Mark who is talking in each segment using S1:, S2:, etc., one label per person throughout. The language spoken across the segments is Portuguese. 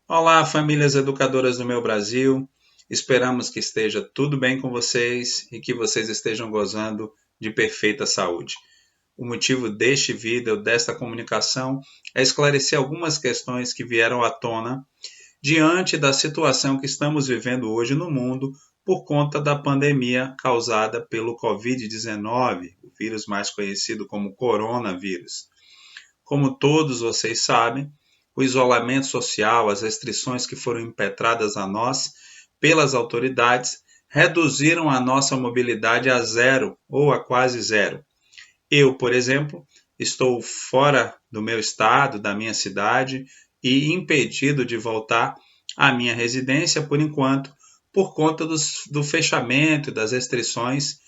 S1: Olá, famílias educadoras do meu Brasil. Esperamos que esteja tudo bem com vocês e que vocês estejam gozando de perfeita saúde. O motivo deste vídeo, desta comunicação, é esclarecer algumas questões que vieram à tona diante da situação que estamos vivendo hoje no mundo por conta da pandemia causada pelo Covid-19, o vírus mais conhecido como coronavírus. Como todos vocês sabem, o isolamento social, as restrições que foram impetradas a nós pelas autoridades, reduziram a nossa mobilidade a zero ou a quase zero. Eu, por exemplo, estou fora do meu estado, da minha cidade e impedido de voltar à minha residência por enquanto, por conta do fechamento e das restrições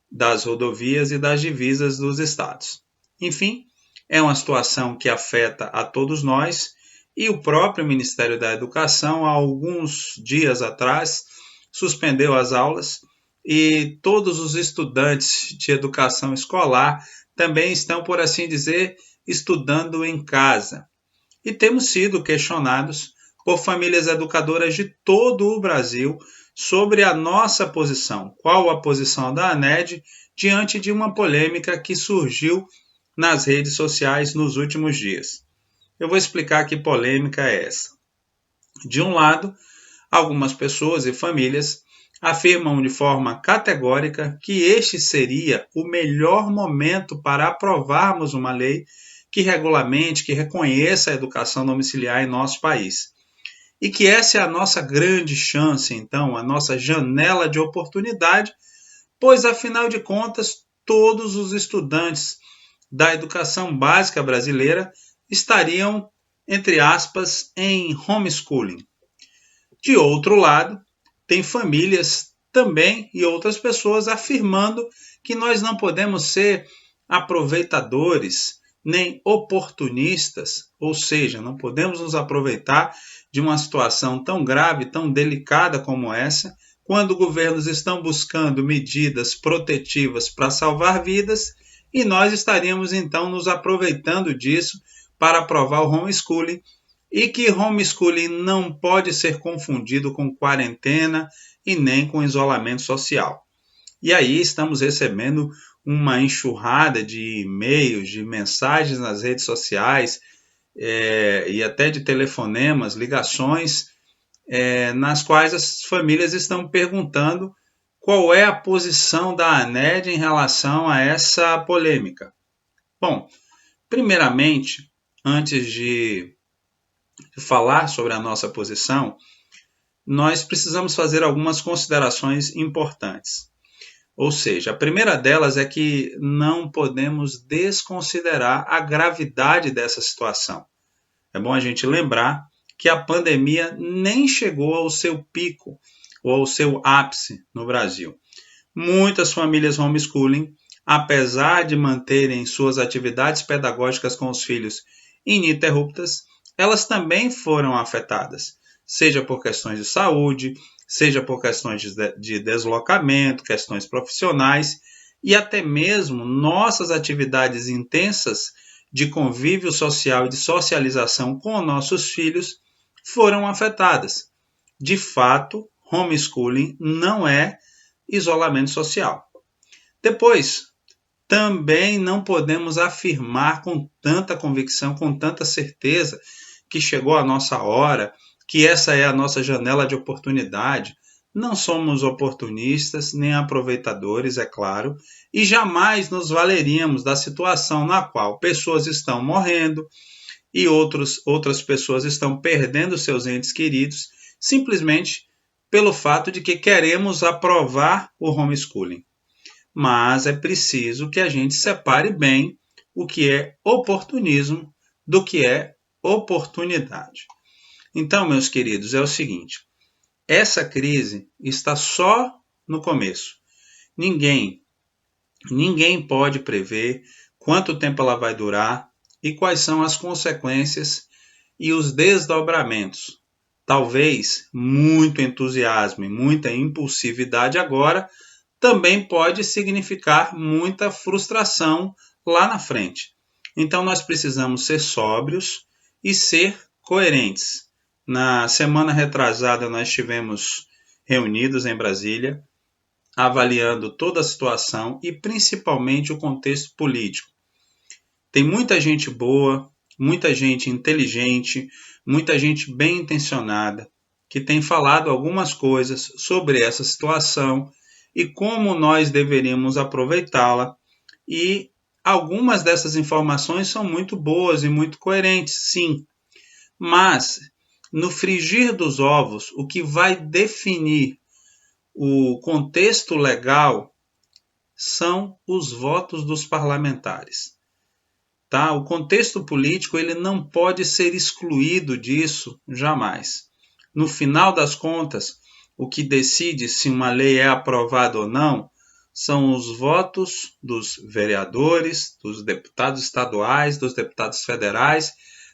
S1: das rodovias e das divisas dos estados. Enfim, é uma situação que afeta a todos nós e o próprio Ministério da Educação, há alguns dias atrás, suspendeu as aulas e todos os estudantes de educação escolar também estão, por assim dizer, estudando em casa. E temos sido questionados por famílias educadoras de todo o Brasil sobre a nossa posição, qual a posição da ANED diante de uma polêmica que surgiu nas redes sociais nos últimos dias. Eu vou explicar que polêmica é essa. De um lado, algumas pessoas e famílias afirmam de forma categórica que este seria o melhor momento para aprovarmos uma lei que regulamente, que reconheça a educação domiciliar em nosso país. E que essa é a nossa grande chance, então, a nossa janela de oportunidade, pois, afinal de contas, todos os estudantes da educação básica brasileira estariam, entre aspas, em homeschooling. De outro lado, tem famílias também e outras pessoas afirmando que nós não podemos ser aproveitadores nem oportunistas, ou seja, não podemos nos aproveitar de uma situação tão grave, tão delicada como essa, quando governos estão buscando medidas protetivas para salvar vidas e nós estaríamos então nos aproveitando disso para aprovar o homeschooling e que homeschooling não pode ser confundido com quarentena e nem com isolamento social. E aí estamos recebendo uma enxurrada de e-mails, de mensagens nas redes sociais e até de telefonemas, ligações, nas quais as famílias estão perguntando qual é a posição da ANED em relação a essa polêmica. Bom, primeiramente, antes de falar sobre a nossa posição, nós precisamos fazer algumas considerações importantes. Ou seja, a primeira delas é que não podemos desconsiderar a gravidade dessa situação. É bom a gente lembrar que a pandemia nem chegou ao seu pico ou ao seu ápice no Brasil. Muitas famílias homeschooling, apesar de manterem suas atividades pedagógicas com os filhos ininterruptas, elas também foram afetadas, seja por questões de saúde, seja por questões de deslocamento, questões profissionais e até mesmo nossas atividades intensas de convívio social e de socialização com nossos filhos foram afetadas. De fato, homeschooling não é isolamento social. Depois, também não podemos afirmar com tanta convicção, com tanta certeza que chegou a nossa hora, que essa é a nossa janela de oportunidade. Não somos oportunistas nem aproveitadores, é claro, e jamais nos valeríamos da situação na qual pessoas estão morrendo e outras pessoas estão perdendo seus entes queridos, simplesmente pelo fato de que queremos aprovar o homeschooling. Mas é preciso que a gente separe bem o que é oportunismo do que é oportunidade. Então, meus queridos, é o seguinte, essa crise está só no começo. Ninguém pode prever quanto tempo ela vai durar e quais são as consequências e os desdobramentos. Talvez muito entusiasmo e muita impulsividade agora também pode significar muita frustração lá na frente. Então nós precisamos ser sóbrios e ser coerentes. Na semana retrasada, nós estivemos reunidos em Brasília, avaliando toda a situação e principalmente o contexto político. Tem muita gente boa, muita gente inteligente, muita gente bem intencionada, que tem falado algumas coisas sobre essa situação e como nós deveríamos aproveitá-la. E algumas dessas informações são muito boas e muito coerentes, sim. Mas, no frigir dos ovos, o que vai definir o contexto legal são os votos dos parlamentares. Tá? O contexto político ele não pode ser excluído disso jamais. No final das contas, o que decide se uma lei é aprovada ou não são os votos dos vereadores, dos deputados estaduais, dos deputados federais,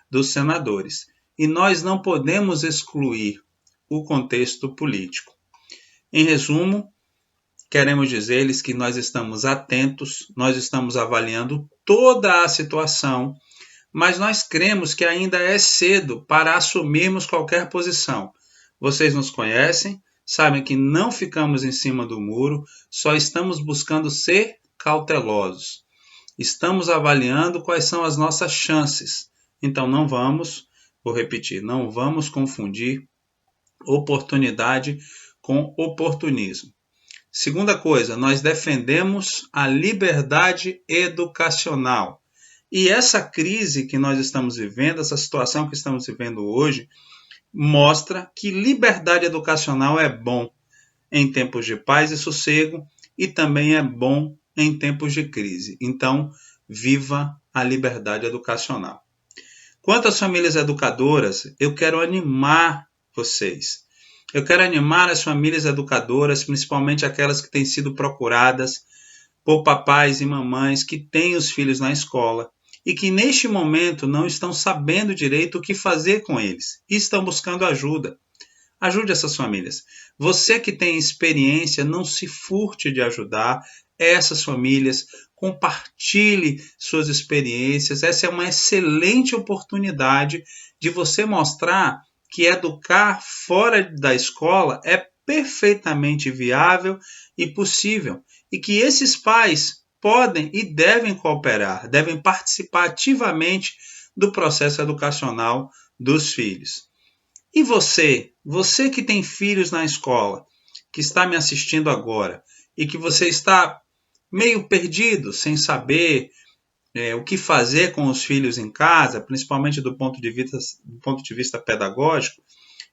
S1: dos senadores. E nós não podemos excluir o contexto político. Em resumo, queremos dizer-lhes que nós estamos atentos, nós estamos avaliando toda a situação, mas nós cremos que ainda é cedo para assumirmos qualquer posição. Vocês nos conhecem, sabem que não ficamos em cima do muro, só estamos buscando ser cautelosos. Estamos avaliando quais são as nossas chances. Então não vamos, vou repetir, não vamos confundir oportunidade com oportunismo. Segunda coisa, nós defendemos a liberdade educacional. E essa crise que nós estamos vivendo, essa situação que estamos vivendo hoje, mostra que liberdade educacional é bom em tempos de paz e sossego e também é bom em tempos de crise. Então, viva a liberdade educacional. Quanto às famílias educadoras, eu quero animar vocês. Eu quero animar as famílias educadoras, principalmente aquelas que têm sido procuradas por papais e mamães que têm os filhos na escola e que neste momento não estão sabendo direito o que fazer com eles e estão buscando ajuda. Ajude essas famílias. Você que tem experiência, não se furte de ajudar essas famílias. Compartilhe suas experiências. Essa é uma excelente oportunidade de você mostrar que educar fora da escola é perfeitamente viável e possível. E que esses pais podem e devem cooperar, devem participar ativamente do processo educacional dos filhos. E você que tem filhos na escola, que está me assistindo agora, e que você está meio perdido, sem saber o que fazer com os filhos em casa, principalmente do ponto de vista pedagógico,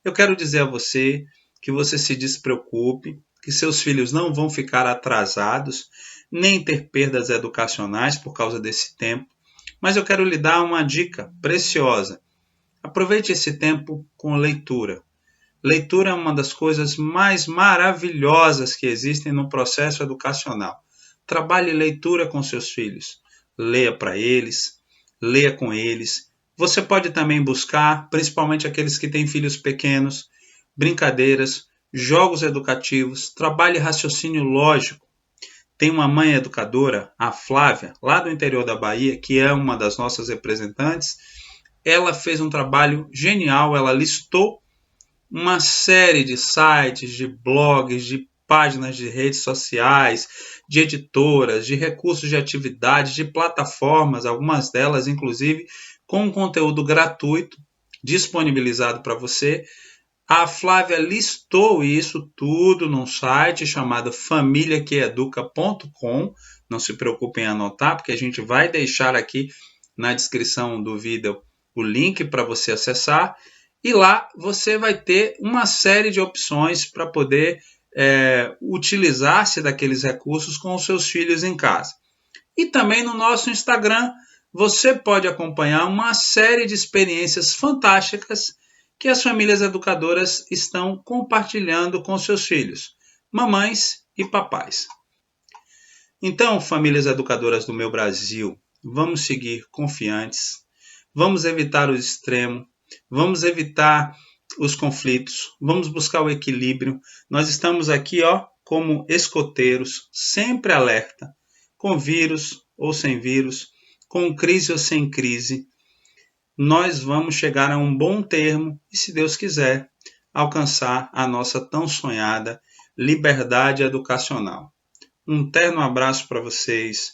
S1: eu quero dizer a você que você se despreocupe, que seus filhos não vão ficar atrasados, nem ter perdas educacionais por causa desse tempo, mas eu quero lhe dar uma dica preciosa. Aproveite esse tempo com leitura. Leitura é uma das coisas mais maravilhosas que existem no processo educacional. Trabalhe leitura com seus filhos. Leia para eles, leia com eles. Você pode também buscar, principalmente aqueles que têm filhos pequenos, brincadeiras, jogos educativos, trabalhe raciocínio lógico. Tem uma mãe educadora, a Flávia, lá do interior da Bahia, que é uma das nossas representantes. Ela fez um trabalho genial, ela listou uma série de sites, de blogs, de páginas de redes sociais, de editoras, de recursos de atividades, de plataformas, algumas delas inclusive com conteúdo gratuito disponibilizado para você. A Flávia listou isso tudo num site chamado familiaqueeduca.com. Não se preocupem em anotar, porque a gente vai deixar aqui na descrição do vídeo o link para você acessar. E lá você vai ter uma série de opções para poder utilizar-se daqueles recursos com os seus filhos em casa. E também no nosso Instagram você pode acompanhar uma série de experiências fantásticas que as famílias educadoras estão compartilhando com seus filhos, mamães e papais. Então, famílias educadoras do meu Brasil, vamos seguir confiantes, vamos evitar o extremo, vamos evitar os conflitos, vamos buscar o equilíbrio. Nós estamos aqui, como escoteiros, sempre alerta, com vírus ou sem vírus, com crise ou sem crise. nós vamos chegar a um bom termo e, se Deus quiser, alcançar a nossa tão sonhada liberdade educacional. Um terno abraço para vocês,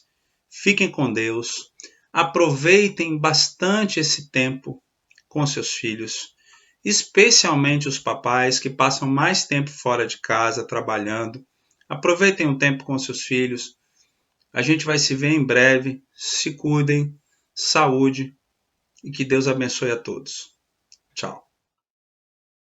S1: fiquem com Deus, aproveitem bastante esse tempo com seus filhos, especialmente os papais que passam mais tempo fora de casa trabalhando. Aproveitem o tempo com seus filhos. A gente vai se ver em breve. Se cuidem, saúde e que Deus abençoe a todos. Tchau.